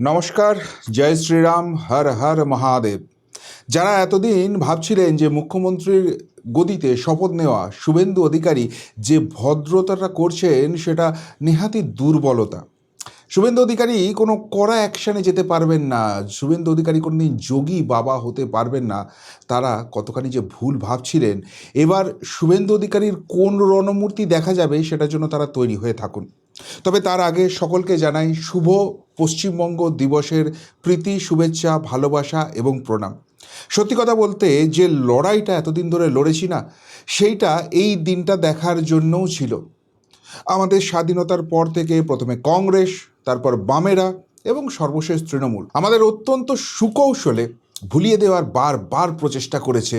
নমস্কার, জয় শ্রীরাম, হর হর মহাদেব। যারা এতদিন ভাবছিলেন যে মুখ্যমন্ত্রীর গদিতে শপথ নেওয়া শুভেন্দু অধিকারী যে ভদ্রতাটা করছেন সেটা নেহাতি দুর্বলতা। শুভেন্দু অধিকারী কোনো কড়া অ্যাকশানে যেতে পারবেন না, শুভেন্দু অধিকারী কোনোদিন যোগী বাবা হতে পারবেন না, তারা কতখানি যে ভুল ভাবছিলেন। এবার শুভেন্দু অধিকারীর কোন রণমূর্তি দেখা যাবে সেটার জন্য তারা তৈরি হয়ে থাকুন। তবে তার আগে সকলকে জানাই শুভ পশ্চিমবঙ্গ দিবসের প্রীতি, শুভেচ্ছা, ভালোবাসা এবং প্রণাম। সত্যি কথা বলতে যে লড়াইটা এতদিন ধরে লড়েছি না, সেইটা এই দিনটা দেখার জন্যও ছিল। আমাদের স্বাধীনতার পর থেকে প্রথমে কংগ্রেস, তারপর বামেরা এবং সর্বশেষ তৃণমূল আমাদের অত্যন্ত সুকৌশলে ভুলিয়ে দেওয়ার বারবার প্রচেষ্টা করেছে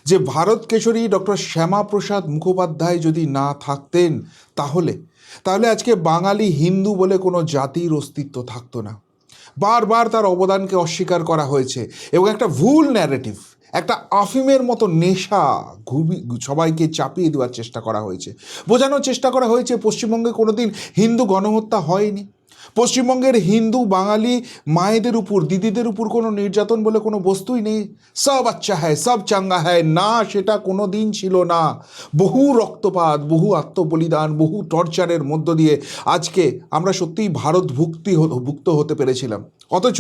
যে ভারত কেশরী ডক্টর শ্যামাপ্রসাদ মুখোপাধ্যায় যদি না থাকতেন তাহলে আজকে বাঙালি হিন্দু বলে কোনো জাতির অস্তিত্ব থাকতো না। বারবার তার অবদানকে অস্বীকার করা হয়েছে এবং একটা ভুল ন্যারেটিভ, একটা আফিমের মতো নেশা সবাইকে চাপিয়ে দেওয়ার চেষ্টা করা হয়েছে। বোঝানোর চেষ্টা করা হয়েছে পশ্চিমবঙ্গে কোনোদিন হিন্দু গণহত্যা হয়নি, পশ্চিমবঙ্গের হিন্দু বাঙালি মায়েদের উপর, দিদিদের উপর কোনো নির্যাতন বলে কোনো বস্তুই নেই, সব আচ্ছা হ্যায়, সব চাঙ্গা হ্যায়। না, সেটা কোনো দিন ছিল না। বহু রক্তপাত, বহু আত্মবলিদান, বহু টর্চারের মধ্য দিয়ে আজকে আমরা সত্যিই ভুক্ত হতে পেরেছিলাম। অথচ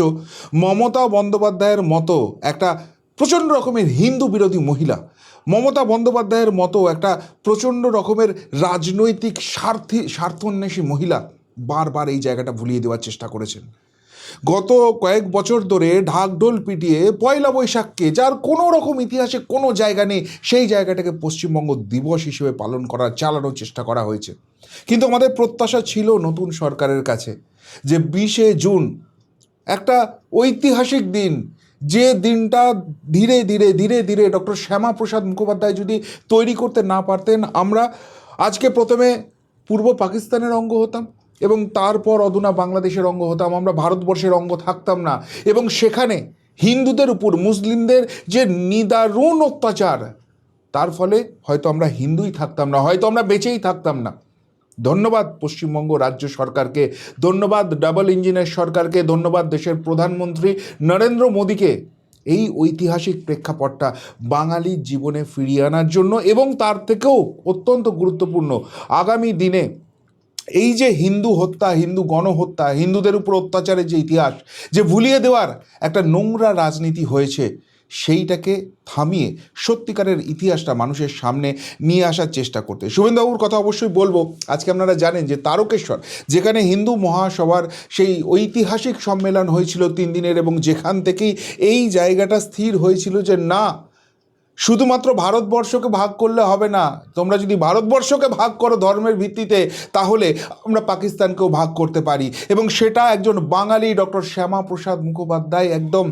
মমতা বন্দ্যোপাধ্যায়ের মতো একটা প্রচণ্ড রকমের হিন্দু বিরোধী মহিলা, মমতা বন্দ্যোপাধ্যায়ের মতো একটা প্রচণ্ড রকমের রাজনৈতিক স্বার্থন্বেষী মহিলা বারবার এই জায়গাটা ভুলিয়ে দেওয়ার চেষ্টা করেছেন। গত কয়েক বছর ধরে ঢাকঢোল পিটিয়ে পয়লা বৈশাখকে, যার কোনো রকম ইতিহাসে কোনো জায়গা নেই, সেই জায়গাটাকে পশ্চিমবঙ্গ দিবস হিসেবে চালানোর চেষ্টা করা হয়েছে। কিন্তু আমাদের প্রত্যাশা ছিল নতুন সরকারের কাছে যে 20শে জুন একটা ঐতিহাসিক দিন, যে দিনটা ধীরে ধীরে ধীরে ধীরে ডক্টর শ্যামাপ্রসাদ মুখোপাধ্যায় যদি তৈরি করতে না পারতেন, আমরা আজকে প্রথমে পূর্ব পাকিস্তানের অঙ্গ হতাম এবং তারপর অধুনা বাংলাদেশের অঙ্গ হতাম, আমরা ভারতবর্ষের অঙ্গ থাকতাম না। এবং সেখানে হিন্দুদের উপর মুসলিমদের যে নিদারুণ অত্যাচার, তার ফলে হয়তো আমরা হিন্দুই থাকতাম না, হয়তো আমরা বেঁচেই থাকতাম না। ধন্যবাদ পশ্চিমবঙ্গ রাজ্য সরকারকে, ধন্যবাদ ডাবল ইঞ্জিনের সরকারকে, ধন্যবাদ দেশের প্রধানমন্ত্রী নরেন্দ্র মোদীকে এই ঐতিহাসিক প্রেক্ষাপটটা বাঙালির জীবনে ফিরিয়ে আনার জন্য। এবং তার থেকেও অত্যন্ত গুরুত্বপূর্ণ, আগামী দিনে এই যে হিন্দু হত্যা, হিন্দু গণহত্যা, হিন্দুদের উপর অত্যাচারের যে ইতিহাস, যে ভুলিয়ে দেওয়ার একটা নোংরা রাজনীতি হয়েছে, সেইটাকে থামিয়ে সত্যিকারের ইতিহাসটা মানুষের সামনে নিয়ে আসার চেষ্টা করতে। শুভেন্দুবাবুর কথা অবশ্যই বলবো। আজকে আপনারা জানেন যে তারকেশ্বর, যেখানে হিন্দু মহাসভার সেই ঐতিহাসিক সম্মেলন হয়েছিল 3 দিনের, এবং যেখান থেকেই এই জায়গাটা স্থির হয়েছিল যে না, শুধুমাত্র ভারতবর্ষকে ভাগ করলে হবে না, তোমরা যদি ভারতবর্ষকে ভাগ করো ধর্মের ভিত্তিতে, তাহলে আমরা পাকিস্তানকেও ভাগ করতে পারি। এবং সেটা একজন বাঙালি ডক্টর শ্যামাপ্রসাদ মুখোপাধ্যায় একদম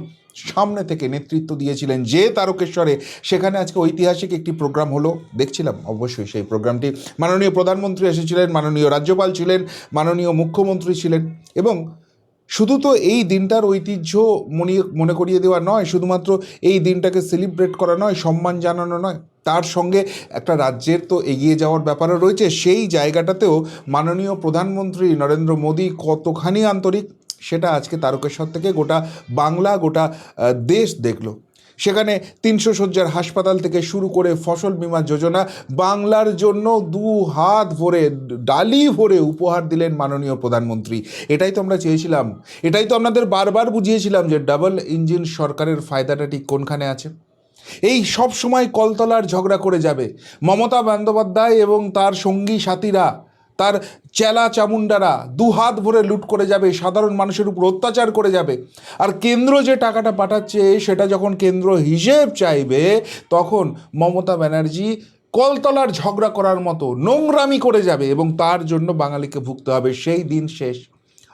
সামনে থেকে নেতৃত্ব দিয়েছিলেন যে তারকেশ্বরে। সেখানে আজকে ঐতিহাসিক একটি প্রোগ্রাম হলো, দেখছিলাম অবশ্যই সেই প্রোগ্রামটি। মাননীয় প্রধানমন্ত্রী এসেছিলেন, মাননীয় রাজ্যপাল ছিলেন, মাননীয় মুখ্যমন্ত্রী ছিলেন। এবং শুধু তো এই দিনটার ঐতিহ্য মনে করিয়ে দেওয়া নয়, শুধুমাত্র এই দিনটাকে সেলিব্রেট করা নয়, সম্মান জানানো নয়, তার সঙ্গে একটা রাজ্যের তো এগিয়ে যাওয়ার ব্যাপারও রয়েছে। সেই জায়গাটাতেও মাননীয় প্রধানমন্ত্রী নরেন্দ্র মোদী কতখানি আন্তরিক, সেটা আজকে তারকেশ্বর থেকে গোটা বাংলা, গোটা দেশ দেখলো। সেখানে 300 শয্যার হাসপাতাল থেকে শুরু করে ফসল বীমা যোজনা, বাংলার জন্য 2 হাত ভরে, ডালি ভরে উপহার দিলেন মাননীয় প্রধানমন্ত্রী। এটাই তো আমরা চেয়েছিলাম, এটাই তো আপনাদের বারবার বুঝিয়েছিলাম যে ডাবল ইঞ্জিন সরকারের ফায়দাটা ঠিক কোনখানে আছে। এই সব সময় কলতলার ঝগড়া করে যাবে মমতা বন্দ্যোপাধ্যায় এবং তার সঙ্গী সাথীরা, তার চেলা চামুন্ডারা 2 হাত ভরে লুট করে যাবে, সাধারণ মানুষের উপর অত্যাচার করে যাবে। আর কেন্দ্র যে টাকাটা পাঠাচ্ছে, সেটা যখন কেন্দ্র হিসেব চাইবে, তখন মমতা ব্যানার্জি কলতলার ঝগড়া করার মতো নোংরামি করে যাবে এবং তার জন্য বাঙালিকে ভুগতে হবে। সেই দিন শেষ।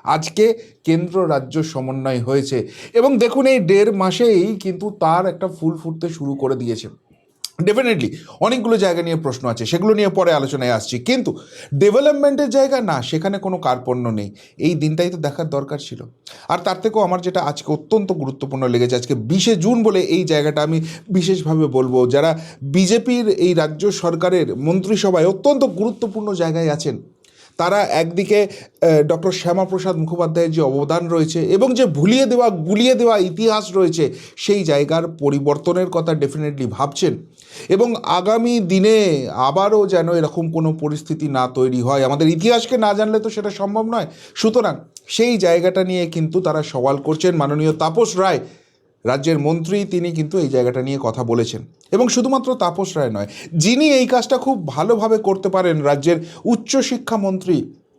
আজকে কেন্দ্র রাজ্য সমন্বয় হয়েছে এবং দেখুন এই 1.5 মাসেই কিন্তু তার একটা ফুল ফুটতে শুরু করে দিয়েছে। ডেফিনেটলি অনেকগুলো জায়গা নিয়ে প্রশ্ন আছে, সেগুলো নিয়ে পরে আলোচনায় আসছি, কিন্তু ডেভেলপমেন্টের জায়গা না, সেখানে কোনো কার্পণ্য নেই। এই দিনটাই তো দেখার দরকার ছিল। আর তার থেকেও আমার যেটা আজকে অত্যন্ত গুরুত্বপূর্ণ লেগেছে, আজকে 20শে জুন বলে এই জায়গাটা আমি বিশেষভাবে বলবো, যারা বিজেপির এই রাজ্য সরকারের মন্ত্রিসভায় অত্যন্ত গুরুত্বপূর্ণ জায়গায় আছেন, তারা একদিকে ডক্টর শ্যামাপ্রসাদ মুখোপাধ্যায়ের যে অবদান রয়েছে এবং যে গুলিয়ে দেওয়া ইতিহাস রয়েছে সেই জায়গার পরিবর্তনের কথা ডেফিনেটলি ভাবছেন, এবং আগামী দিনে আবারও যেন এরকম কোনো পরিস্থিতি না তৈরি হয়। আমাদের ইতিহাসকে না জানলে তো সেটা সম্ভব নয়। সুতরাং সেই জায়গাটা নিয়ে কিন্তু তারা সওয়াল করছেন। মাননীয় তাপস রায়, রাজ্যের মন্ত্রী, তিনি কিন্তু এই জায়গাটা নিয়ে কথা বলেছেন। এবং শুধুমাত্র তাপস রায় নয়, যিনি এই কাজটা খুব ভালোভাবে করতে পারেন, রাজ্যের উচ্চশিক্ষামন্ত্রী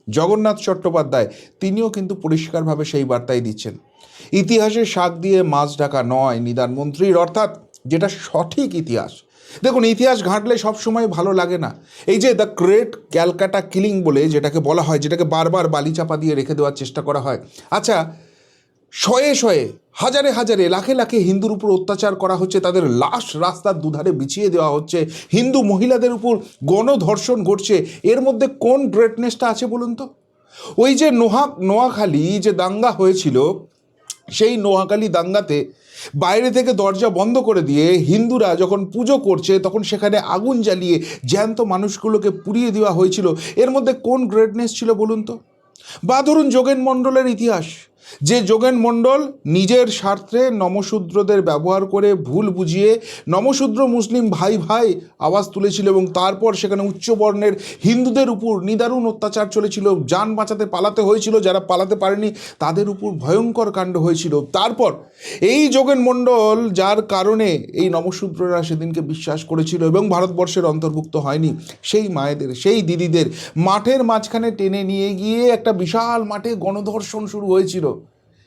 জগন্নাথ চট্টোপাধ্যায়, তিনিও কিন্তু পরিষ্কারভাবে সেই বার্তাই দিচ্ছেন। ইতিহাসের শাক দিয়ে মাছ ঢাকা নয় নিদান মন্ত্রীর, অর্থাৎ যেটা সঠিক ইতিহাস। দেখুন, ইতিহাস ঘাঁটলে সবসময় ভালো লাগে না। এই যে দ্য গ্রেট ক্যালকাটা কিলিং বলে যেটাকে বলা হয়, যেটাকে বারবার বালিচাপা দিয়ে রেখে দেওয়ার চেষ্টা করা হয়। আচ্ছা, শয়ে শয়ে, হাজারে হাজারে, লাখে লাখে হিন্দুর উপর অত্যাচার করা হচ্ছে, তাদের লাশ রাস্তার দুধারে বিছিয়ে দেওয়া হচ্ছে, হিন্দু মহিলাদের উপর গণধর্ষণ ঘটছে। এর মধ্যে কোন গ্রেটনেসটা আছে বলুন তো? ওই যে নোয়াখালী যে দাঙ্গা হয়েছিল, সেই নোয়াখালী দাঙ্গাতে বাইরে থেকে দরজা বন্ধ করে দিয়ে হিন্দুরা যখন পুজো করছে তখন সেখানে আগুন জ্বালিয়ে জ্যান্ত মানুষগুলোকে পুড়িয়ে দেওয়া হয়েছিল। এর মধ্যে কোন গ্রেটনেস ছিল বলুন তো? বা ধরুন যোগেন মণ্ডলের ইতিহাস, যে যোগেন মণ্ডল নিজের স্বার্থে নমশূদ্রদের ব্যবহার করে ভুল বুঝিয়ে নমশূদ্র মুসলিম ভাই ভাই আওয়াজ তুলেছিল, এবং তারপর সেখানে উচ্চবর্ণের হিন্দুদের উপর নিদারুণ অত্যাচার চলেছিল, যান বাঁচাতে পালাতে হয়েছিল, যারা পালাতে পারেনি তাদের উপর ভয়ঙ্কর কাণ্ড হয়েছিল। তারপর এই যোগেন মণ্ডল, যার কারণে এই নমশূদ্ররা সেদিনকে বিশ্বাস করেছিল এবং ভারতবর্ষের অন্তর্ভুক্ত হয়নি, সেই মায়েদের, সেই দিদিদের মাঠের মাঝখানে টেনে নিয়ে গিয়ে একটা বিশাল মাঠে গণধর্ষণ শুরু হয়েছিল।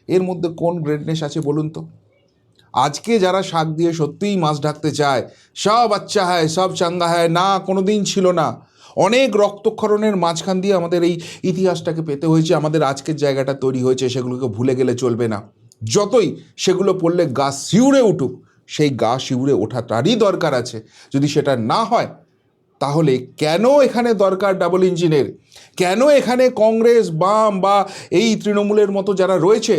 এর মধ্যে কোন গ্রেটনেস আছে বলুন তো? আজকে যারা শাক দিয়ে সত্যিই মাছ ঢাকতে চায়, সব আচ্ছা হয়, সব চাঙ্গা হয়, না, কোনো দিন ছিল না। অনেক রক্তক্ষরণের মাঝখান দিয়ে আমাদের এই ইতিহাসটাকে পেতে হয়েছে, আমাদের আজকের জায়গাটা তৈরি হয়েছে। সেগুলোকে ভুলে গেলে চলবে না। যতই সেগুলো পড়লে গা শিউরে উঠুক, সেই গা শিউরে ওঠাটারই দরকার আছে। যদি সেটা না হয়, তাহলে কেন এখানে দরকার ডাবল ইঞ্জিনের? কেন এখানে কংগ্রেস, বাম বা এই তৃণমূলের মতো যারা রয়েছে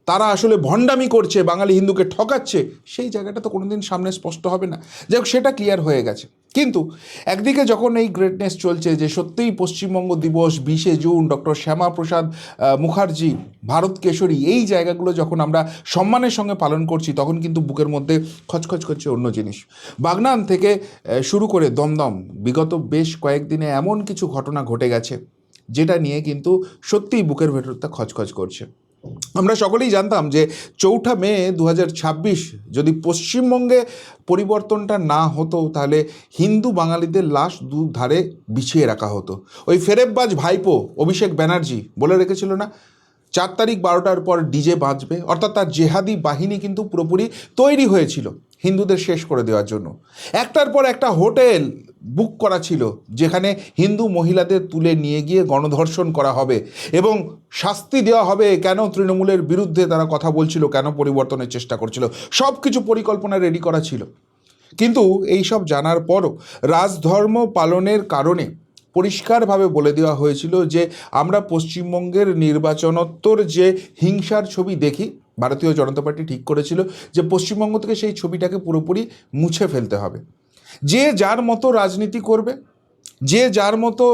তারা আসলে ভণ্ডামি করছে, বাঙালি হিন্দুকে ঠকাচ্ছে? সেই জায়গাটা তো কোনোদিন সামনে স্পষ্ট হবে না। যাই হোক, সেটা ক্লিয়ার হয়ে গেছে। কিন্তু একদিকে যখন এই গ্রেটনেস চলছে যে সত্যিই পশ্চিমবঙ্গ দিবস 20শে জুন, ডক্টর শ্যামাপ্রসাদ মুখার্জি, ভারত কেশরী, এই জায়গাগুলো যখন আমরা সম্মানের সঙ্গে পালন করছি, তখন কিন্তু বুকের মধ্যে খচখচ করছে অন্য জিনিস। বাগনান থেকে শুরু করে দমদম, বিগত বেশ কয়েকদিনে এমন কিছু ঘটনা ঘটে গেছে যেটা নিয়ে কিন্তু সত্যিই বুকের ভেতরটা খচখচ করছে। আমরা সকলেই জানতাম যে 4 মে 2026 যদি পশ্চিমবঙ্গে পরিবর্তনটা না হতো, তাহলে হিন্দু বাঙালিদের লাশ দুধারে বিছিয়ে রাখা হতো। ওই ফেরেববাজ ভাইপো অভিষেক ব্যানার্জি বলে রেখেছিল না, 4 তারিখ 12টার পর ডিজে বাজবে, অর্থাৎ তার জেহাদি বাহিনী কিন্তু পুরোপুরি তৈরি হয়েছিল হিন্দুদের শেষ করে দেওয়ার জন্য। একটার পর একটা হোটেল বুক করা ছিল যেখানে হিন্দু মহিলাদের তুলে নিয়ে গিয়ে গণধর্ষণ করা হবে এবং শাস্তি দেওয়া হবে। কেন তৃণমূলের বিরুদ্ধে তারা কথা বলছিল, কেন পরিবর্তনের চেষ্টা করছিল, সব কিছু পরিকল্পনা রেডি করা ছিল। কিন্তু এই সব জানার পরও রাজধর্ম পালনের কারণে পরিষ্কারভাবে বলে দেওয়া হয়েছিল যে আমরা পশ্চিমবঙ্গের নির্বাচনোত্তর যে হিংসার ছবি দেখি, ভারতীয় জনতা পার্টি ঠিক করেছিল যে পশ্চিমবঙ্গ থেকে সেই ছবিটাকে পুরোপুরি মুছে ফেলতে হবে। যে যার মতো রাজনীতি করবে, যে যার মতো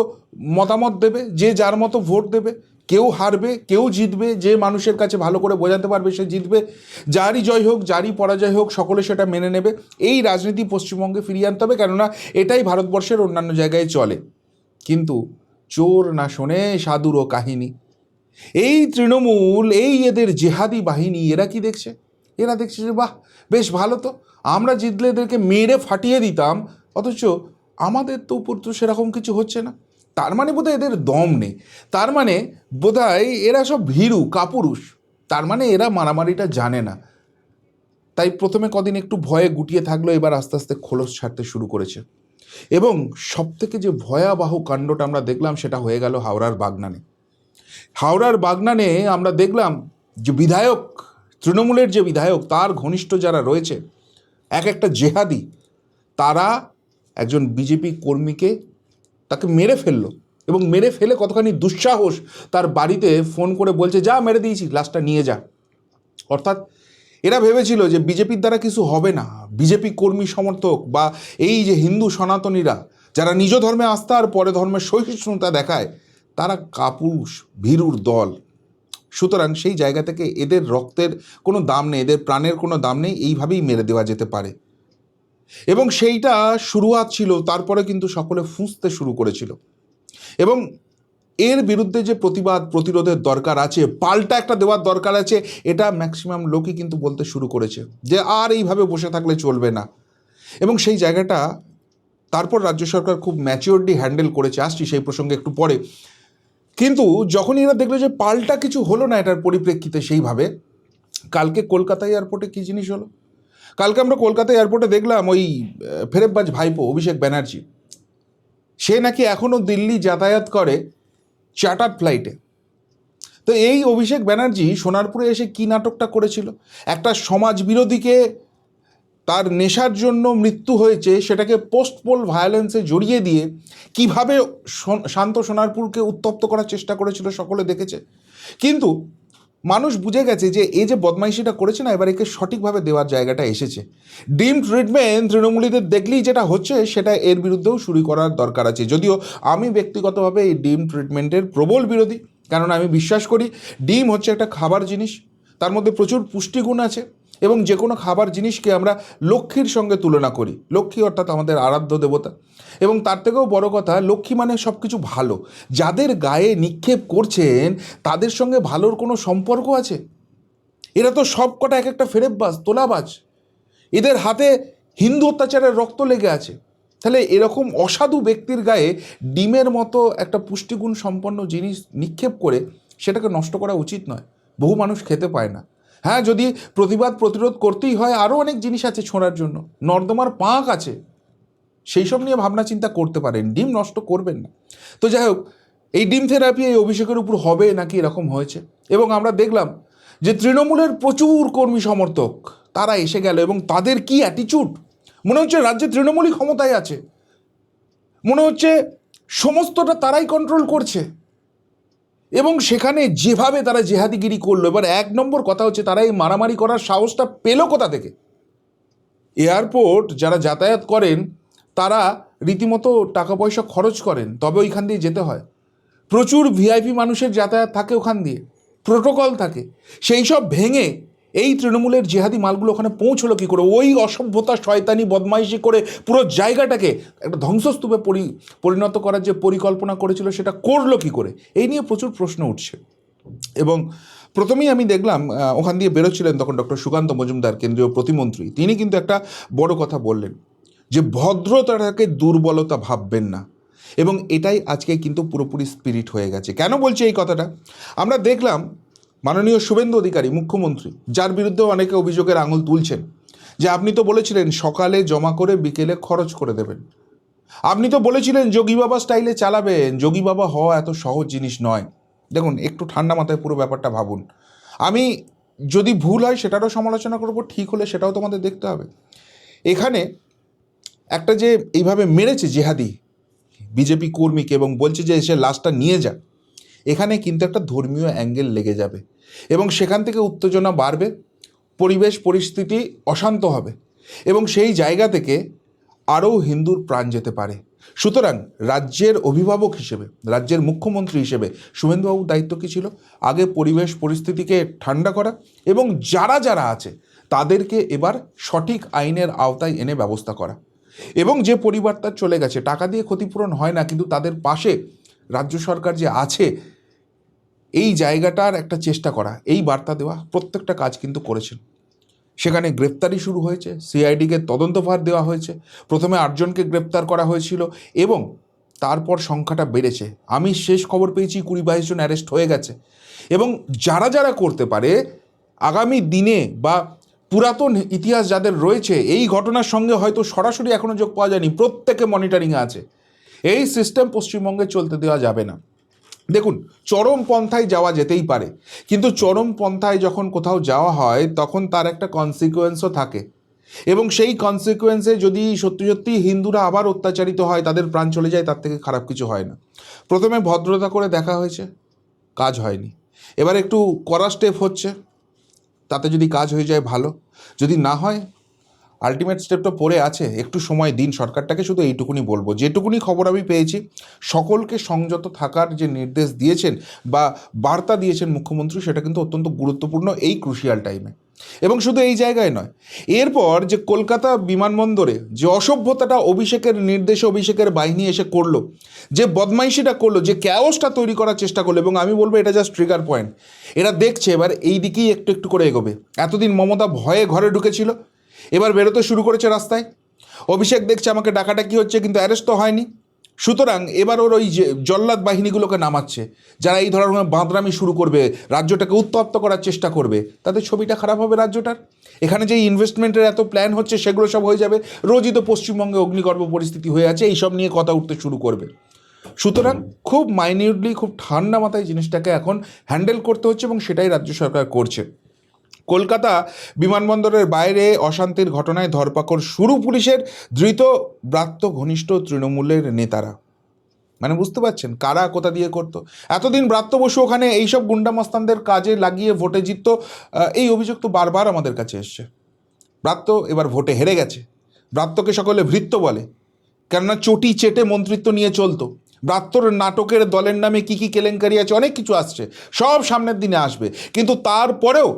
মতামত দেবে, যে যার মতো ভোট দেবে, কেউ হারবে, কেউ জিতবে, যে মানুষের কাছে ভালো করে বোঝাতে পারবে সে জিতবে, যারই জয় হোক যারই পরাজয় হোক সকলে সেটা মেনে নেবে। এই রাজনীতি পশ্চিমবঙ্গে ফিরিয়ে আনতে হবে, কেননা এটাই ভারতবর্ষের অন্যান্য জায়গায় চলে। কিন্তু চোর না শোনে সাধুরও কাহিনী। এই তৃণমূল, এই এদের জেহাদি বাহিনী, এরা কি দেখছে? এরা দেখছে যে বাহ, বেশ ভালো তো, আমরা জিতলে এদেরকে মেরে ফাটিয়ে দিতাম, অথচ আমাদের তো উপর তো সেরকম কিছু হচ্ছে না। তার মানে বোধহয় এদের দম নেই, তার মানে বোধহয় এরা সব ভীরু কাপুরুষ, তার মানে এরা মারামারিটা জানে না। তাই প্রথমে কদিন একটু ভয়ে গুটিয়ে থাকলো, এবার আস্তে আস্তে খোলস ছাড়তে শুরু করেছে। এবং সবথেকে যে ভয়াবহ কাণ্ডটা আমরা দেখলাম সেটা হয়ে গেল হাওড়ার বাগনানে। হাওড়ার বাগনানে আমরা দেখলাম যে বিধায়ক, তৃণমূলের যে বিধায়ক, তার ঘনিষ্ঠ যারা রয়েছে, একটা জেহাদি, তারা একজন বিজেপি কর্মীকে তাকে মেরে ফেললো। এবং মেরে ফেলে কতখানি দুঃসাহস, তার বাড়িতে ফোন করে বলছে যা মেরে দিয়েছি, লাশটা নিয়ে যা। অর্থাৎ এরা ভেবেছিল যে বিজেপির দ্বারা কিছু হবে না, বিজেপি কর্মী সমর্থক বা এই যে হিন্দু সনাতনীরা যারা নিজ ধর্মে আস্থা আর পরে ধর্মের সহিষ্ণুতা দেখায়, তারা কাপুরুষ ভীরুর দল। সুতরাং সেই জায়গা থেকে এদের রক্তের কোনো দাম নেই, এদের প্রাণের কোনো দাম নেই, এইভাবেই মেরে দেওয়া যেতে পারে। এবং সেইটা শুরুয়াত ছিল, তারপরে কিন্তু সকলে ফুঁসতে শুরু করেছিল। এবং এর বিরুদ্ধে যে প্রতিবাদ প্রতিরোধের দরকার আছে, পাল্টা একটা দেওয়ার দরকার আছে, এটা ম্যাক্সিমাম লোকই কিন্তু বলতে শুরু করেছে যে আর এইভাবে বসে থাকলে চলবে না। এবং সেই জায়গাটা তারপর রাজ্য সরকার খুব ম্যাচিওরলি হ্যান্ডেল করেছে, আসছি সেই প্রসঙ্গে একটু পরে। কিন্তু যখনই এরা দেখলো যে পাল্টা কিছু হলো না এটার পরিপ্রেক্ষিতে সেইভাবে, কালকে কলকাতা এয়ারপোর্টে কী জিনিস হলো, কালকে আমরা কলকাতা এয়ারপোর্টে দেখলাম ওই ফেরেববাজ ভাইপো অভিষেক ব্যানার্জি, সে নাকি এখনও দিল্লি যাতায়াত করে চার্টার্ড ফ্লাইটে। তো এই অভিষেক ব্যানার্জি সোনারপুরে এসে কী নাটকটা করেছিল, একটা সমাজ বিরোধীকে তার নেশার জন্য মৃত্যু হয়েছে সেটাকে পোস্ট পোল ভায়োলেন্সে জড়িয়ে দিয়ে কিভাবে শান্ত সোনারপুরকে উত্তপ্ত করার চেষ্টা করেছিল সকলে দেখেছে। কিন্তু মানুষ বুঝে গেছে যে এই যে বদমাইশিটা করেছে না, এবার একে সঠিকভাবে দেওয়ার জায়গাটা এসেছে। ডিম ট্রিটমেন্ট তৃণমূলীদের দেখলেই যেটা হচ্ছে সেটা এর বিরুদ্ধেও শুরু করার দরকার আছে। যদিও আমি ব্যক্তিগতভাবে এই ডিম ট্রিটমেন্টের প্রবল বিরোধী, কারণ আমি বিশ্বাস করি ডিম হচ্ছে একটা খাবার জিনিস, তার মধ্যে প্রচুর পুষ্টিগুণ আছে, এবং যে কোনো খাবার জিনিসকে আমরা লক্ষ্মীর সঙ্গে তুলনা করি। লক্ষ্মী অর্থাৎ আমাদের আরাধ্য দেবতা, এবং তার থেকেও বড় কথা লক্ষ্মী মানে সব কিছু ভালো। যাদের গায়ে নিক্ষেপ করছেন তাদের সঙ্গে ভালোর কোনো সম্পর্ক আছে? এরা তো সব কটা এক একটা ফেরেববাজ, তোলাবাজ, এদের হাতে হিন্দু অত্যাচারের রক্ত লেগে আছে। তাহলে এরকম অসাধু ব্যক্তির গায়ে ডিমের মতো একটা পুষ্টিগুণ সম্পন্ন জিনিস নিক্ষেপ করে সেটাকে নষ্ট করা উচিত নয়। বহু মানুষ খেতে পায় না। হ্যাঁ, যদি প্রতিবাদ প্রতিরোধ করতেই হয়, আরও অনেক জিনিস আছে ছোঁড়ার জন্য, নর্দমার পাঁক আছে, সেই সব নিয়ে ভাবনা চিন্তা করতে পারেন, ডিম নষ্ট করবেন না। তো যাই হোক, এই ডিম থেরাপি এই অভিষেকের উপর হবে নাকি এরকম হয়েছে। এবং আমরা দেখলাম যে তৃণমূলের প্রচুর কর্মী সমর্থক তারা এসে গেল, এবং তাদের কি অ্যাটিচিউড, মনে হচ্ছে রাজ্যে তৃণমূলই ক্ষমতায় আছে, মনে হচ্ছে সমস্তটা তারাই কন্ট্রোল করছে। এবং সেখানে যেভাবে তারা জেহাদিগিরি করলো, এবার এক নম্বর কথা হচ্ছে তারা এই মারামারি করার সাহসটা পেল কোথা থেকে? এয়ারপোর্ট যারা যাতায়াত করেন তারা রীতিমতো টাকা পয়সা খরচ করেন, তবে ওইখান দিয়ে যেতে হয়। প্রচুর ভিআইপি মানুষের যাতায়াত থাকে ওখান দিয়ে, প্রোটোকল থাকে, সেই সব ভেঙে এই তৃণমূলের জেহাদি মালগুলো ওখানে পৌঁছলো কী করে? ওই অসভ্যতা শয়তানি বদমাইশি করে পুরো জায়গাটাকে একটা ধ্বংসস্তূপে পরিণত করার যে পরিকল্পনা করেছিল সেটা করলো কী করে? এই নিয়ে প্রচুর প্রশ্ন উঠছে। এবং প্রথমেই আমি দেখলাম ওখান দিয়ে বেরোচ্ছিলেন তখন ডক্টর সুকান্ত মজুমদার, কেন্দ্রীয় প্রতিমন্ত্রী, তিনি কিন্তু একটা বড় কথা বললেন যে ভদ্রতাটাকে দুর্বলতা ভাববেন না। এবং এটাই আজকে কিন্তু পুরোপুরি স্পিরিট হয়ে গেছে। কেন বলছি এই কথাটা? আমরা দেখলাম মাননীয় শুভেন্দু অধিকারী মুখ্যমন্ত্রী, যার বিরুদ্ধেও অনেকে অভিযোগের আঙুল তুলছেন যে আপনি তো বলেছিলেন সকালে জমা করে বিকেলে খরচ করে দেবেন, আপনি তো বলেছিলেন যোগী বাবা স্টাইলে চালাবেন, যোগী বাবা হওয়া এত সহজ জিনিস নয়। দেখুন, একটু ঠান্ডা মাথায় পুরো ব্যাপারটা ভাবুন। আমি যদি ভুল হয় সেটারও সমালোচনা করব, ঠিক হলে সেটাও তোমাদের দেখতে হবে। এখানে একটা যে এইভাবে মেরেছে জেহাদি বিজেপি কর্মীকে এবং বলছে যে এসে লাশটা নিয়ে যা, এখানে কিন্তু একটা ধর্মীয় অ্যাঙ্গেল লেগে যাবে, এবং সেখান থেকে উত্তেজনা বাড়বে, পরিবেশ পরিস্থিতি অশান্ত হবে, এবং সেই জায়গা থেকে আরও হিন্দুর প্রাণ যেতে পারে। সুতরাং রাজ্যের অভিভাবক হিসেবে, রাজ্যের মুখ্যমন্ত্রী হিসেবে শুভেন্দুবাবুর দায়িত্ব কী ছিল? আগে পরিবেশ পরিস্থিতিকে ঠান্ডা করা, এবং যারা যারা আছে তাদেরকে এবার সঠিক আইনের আওতায় এনে ব্যবস্থা করা। এবং যে পরিবারটা চলে গেছে, টাকা দিয়ে ক্ষতিপূরণ হয় না, কিন্তু তাদের পাশে রাজ্য সরকার যে আছে এই জায়গাটার একটা চেষ্টা করা, এই বার্তা দেওয়া, প্রত্যেকটা কাজ কিন্তু করেছেন। সেখানে গ্রেপ্তারি শুরু হয়েছে, সিআইডিকে তদন্তভার দেওয়া হয়েছে, প্রথমে 8 জনকে গ্রেপ্তার করা হয়েছিল এবং তারপর সংখ্যাটা বেড়েছে। আমি শেষ খবর পেয়েছি 20-22 জন অ্যারেস্ট হয়ে গেছে। এবং যারা যারা করতে পারে আগামী দিনে বা পুরাতন ইতিহাস যাদের রয়েছে এই ঘটনার সঙ্গে হয়তো সরাসরি এখনও যোগ পাওয়া যায়নি, প্রত্যেকে মনিটরিংয়ে আছে। এই সিস্টেম পশ্চিমবঙ্গে চলতে দেওয়া যাবে না। দেখুন, চরমপন্থায় যাওয়া যেতেই পারে, কিন্তু চরমপন্থায় যখন কোথাও যাওয়া হয় তখন তার একটা কনসিকুয়েন্সও থাকে, এবং সেই কনসিকুয়েন্সে যদি সত্যি সত্যি হিন্দুরা আবার অত্যাচারিত হয়, তাদের প্রাণ চলে যায়, তার থেকে খারাপ কিছু হয় না। প্রথমে ভদ্রতা করে দেখা হয়েছে, কাজ হয়নি, এবার একটু কড়া স্টেপ হচ্ছে, তাতে যদি কাজ হয়ে যায় ভালো, যদি না হয় আলটিমেট স্টেপটা পড়ে আছে, একটু সময় দিন সরকারটাকে। শুধু এইটুকুনি বলবো, যেটুকুনি খবর আমি পেয়েছি, সকলকে সংযত থাকার যে নির্দেশ দিয়েছেন বা বার্তা দিয়েছেন মুখ্যমন্ত্রী, সেটা কিন্তু অত্যন্ত গুরুত্বপূর্ণ এই ক্রুশিয়াল টাইমে। এবং শুধু এই জায়গায় নয়, এরপর যে কলকাতা বিমানবন্দরে যে অসভ্যতাটা অভিষেকের নির্দেশে অভিষেকের বাহিনী এসে করলো, যে বদমাইশিটা করলো, যে ক্যাওসটা তৈরি করার চেষ্টা করলো, এবং আমি বলবো এটা জাস্ট ট্রিগার পয়েন্ট। এরা দেখছে এবার এই দিকেই একটু একটু করে এগোবে। এতদিন মমতা ভয়ে ঘরে ঢুকেছিল, এবার বেরোতে শুরু করেছে রাস্তায়। অভিষেক দেখছে আমাকে ডাকাডাকি হচ্ছে, কিন্তু অ্যারেস্ট তো হয়নি। সুতরাং এবার ওর ওই যে জল্লাদ বাহিনীগুলোকে নামাচ্ছে, যারা এই ধরনের বাঁদরামি শুরু করবে, রাজ্যটাকে উত্তপ্ত করার চেষ্টা করবে, তাদের ছবিটা খারাপ হবে রাজ্যটার। এখানে যে ইনভেস্টমেন্টের এত প্ল্যান হচ্ছে, সেগুলো সব হয়ে যাবে। রোজই তো পশ্চিমবঙ্গে অগ্নিগর্ভ পরিস্থিতি হয়ে আছে, এইসব নিয়ে কথা উঠতে শুরু করবে। সুতরাং খুব মাইনিউটলি, খুব ঠান্ডা মাথায় জিনিসটাকে এখন হ্যান্ডেল করতে হচ্ছে, এবং সেটাই রাজ্য সরকার করছে। কলকাতা বিমানবন্দরের বাইরে অশান্তির ঘটনায় ধরপাকড় শুরু পুলিশের, ধৃত ব্রাত্য ঘনিষ্ঠ তৃণমূলের নেতারা। মানে বুঝতে পারছেন কারা কোথা দিয়ে করতো। এতদিন ব্রাত্য বসু ওখানে এইসব গুন্ডামাস্তানদের কাজে লাগিয়ে ভোটে জিততো, এই অভিযোগ তো বারবার আমাদের কাছে এসছে। ব্রাত্য এবার ভোটে হেরে গেছে। ব্রাত্যকে সকলে ভৃত্য বলে, কেননা চটি চেটে মন্ত্রিত্ব নিয়ে চলতো। ব্রাত্যর নাটকের দলের নামে কি কি কেলেঙ্কারি আছে, অনেক কিছু আসছে, সব সামনের দিনে আসবে। কিন্তু তারপরেও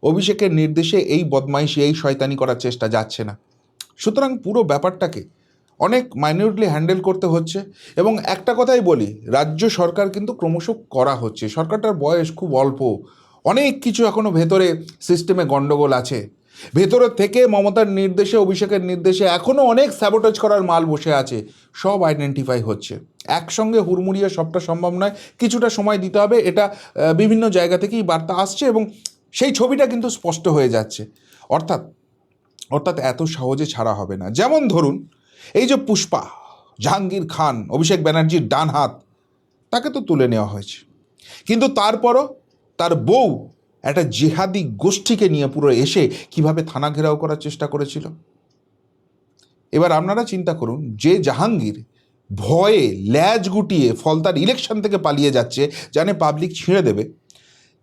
অভিষেকের নির্দেশে এই বদমাইশি, এই শয়তানি করার চেষ্টা যাচ্ছে না। সুতরাং পুরো ব্যাপারটাকে অনেক মাইনিউটলি হ্যান্ডেল করতে হচ্ছে। এবং একটা কথাই বলি, রাজ্য সরকার কিন্তু ক্রমশ করা হচ্ছে। সরকারটার বয়স খুব অল্প, অনেক কিছু এখনও ভেতরে সিস্টেমে গণ্ডগোল আছে। ভেতরের থেকে মমতার নির্দেশে, অভিষেকের নির্দেশে এখনও অনেক স্যাবোটেজ করার মাল বসে আছে, সব আইডেন্টিফাই হচ্ছে। একসঙ্গে হুড়মুড়িয়ে সবটা সম্ভব নয়, কিছুটা সময় দিতে হবে। এটা বিভিন্ন জায়গা থেকেই বার্তা আসছে, এবং সেই ছবিটা কিন্তু স্পষ্ট হয়ে যাচ্ছে। অর্থাৎ অর্থাৎ এত সহজে ছাড়া হবে না। যেমন ধরুন, এই যে পুষ্পা, জাহাঙ্গীর খান, অভিষেক ব্যানার্জির ডান হাত, তাকে তো তুলে নেওয়া হয়েছে, কিন্তু তারপরও তার বউ একটা জিহাদি গোষ্ঠীকে নিয়ে পুরো এসে কিভাবে থানা ঘেরাও করার চেষ্টা করেছিল। এবার আপনারা চিন্তা করুন, যে জাহাঙ্গীর ভয়ে ল্যাজ গুটিয়ে ফলতার ইলেকশন থেকে পালিয়ে যাচ্ছে, জানে পাবলিক ছিঁড়ে দেবে,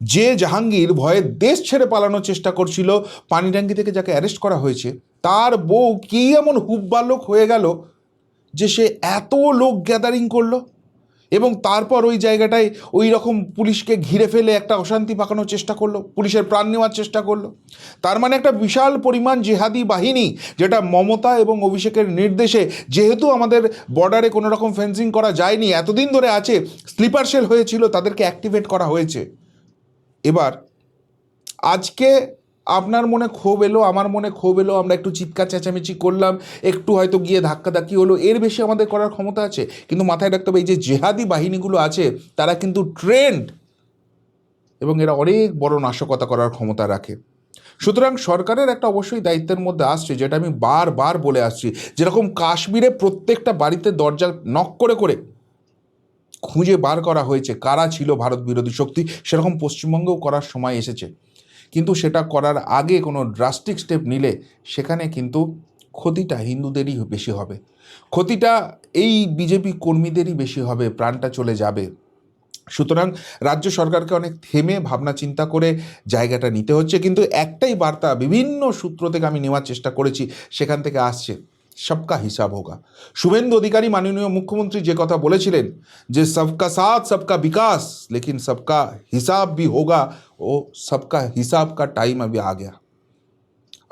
যে জাহাঙ্গীর ভয়ে দেশ ছেড়ে পালানোর চেষ্টা করছিল, পানিডাঙ্গি থেকে যাকে অ্যারেস্ট করা হয়েছে, তার বউ কী এমন হুব্বালোক হয়ে গেল যে সে এত লোক গ্যাদারিং করলো, এবং তারপর ওই জায়গাটায় ওই রকম পুলিশকে ঘিরে ফেলে একটা অশান্তি পাকানোর চেষ্টা করলো, পুলিশের প্রাণ নেওয়ার চেষ্টা করলো। তার মানে একটা বিশাল পরিমাণ জিহাদি বাহিনী, যেটা মমতা এবং অভিষেকের নির্দেশে, যেহেতু আমাদের বর্ডারে কোনো রকম ফেন্সিং করা যায়নি, এতদিন ধরে আছে, স্লিপার সেল হয়েছিল, তাদেরকে অ্যাক্টিভেট করা হয়েছে। এবার আজকে আপনার মনে ক্ষোভ এলো, আমার মনে ক্ষোভ এলো, আমরা একটু চিৎকার চেঁচামেচি করলাম, একটু হয়তো গিয়ে ধাক্কাধাক্কি হলো, এর বেশি আমাদের করার ক্ষমতা আছে? কিন্তু মাথায় রাখতে হবে, এই যে জেহাদি বাহিনীগুলো আছে, তারা কিন্তু ট্রেন্ড, এবং এরা অনেক বড় নাশকতা করার ক্ষমতা রাখে। সুতরাং সরকারের একটা অবশ্যই দায়িত্বের মধ্যে আসছে, যেটা আমি বারবার বলে আসছি। যেরকম কাশ্মীরে প্রত্যেকটা বাড়িতে দরজা নক করে করে খুঁজে বার করা হয়েছে কারা ছিল ভারত বিরোধী শক্তি, সেরকম পশ্চিমবঙ্গেও করার সময় এসেছে। কিন্তু সেটা করার আগে কোনো ড্রাস্টিক স্টেপ নিলে সেখানে কিন্তু ক্ষতিটা হিন্দুদেরই বেশি হবে, ক্ষতিটা এই বিজেপি কর্মীদেরই বেশি হবে, প্রাণটা চলে যাবে। সুতরাং রাজ্য সরকারকে অনেক থেমে ভাবনা চিন্তা করে জায়গাটা নিতে হচ্ছে। কিন্তু একটাই বার্তা বিভিন্ন সূত্র থেকে আমি নেওয়ার চেষ্টা করেছি, সেখান থেকে আসছে, সবকা হিসাব হোগা। শুভেন্দু অধিকারী মাননীয় মুখ্যমন্ত্রী যে কথা বলেছিলেন, যে সবকা সাথ সবকা বিকাশ লেকিন সবকা হিসাব ভি হোগা, ও সবকা হিসাব কা টাইম আবি আ গয়া।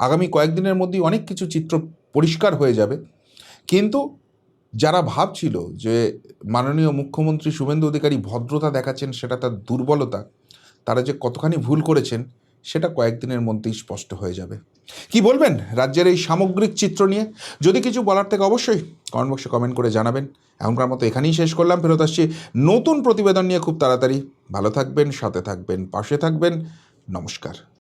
আগামী কয়েকদিনের মধ্যেই অনেক কিছু চিত্র পরিষ্কার হয়ে যাবে। কিন্তু যারা ভাবছিল যে মাননীয় মুখ্যমন্ত্রী শুভেন্দু অধিকারী ভদ্রতা দেখাচ্ছেন, সেটা তার দুর্বলতা, তারা যে কতখানি ভুল করেছেন, সেটা কয়েকদিনের মধ্যেই স্পষ্ট হয়ে যাবে। কি বলবেন রাজ্যের এই সামগ্রিক চিত্র নিয়ে? যদি কিছু বলার থেকে অবশ্যই কমেন্ট বক্সে কমেন্ট করে জানাবেন। এখনকার মতো এখানেই শেষ করলাম, ফেরত আসছি নতুন প্রতিবেদন নিয়ে খুব তাড়াতাড়ি। ভালো থাকবেন, সাথে থাকবেন, পাশে থাকবেন। নমস্কার।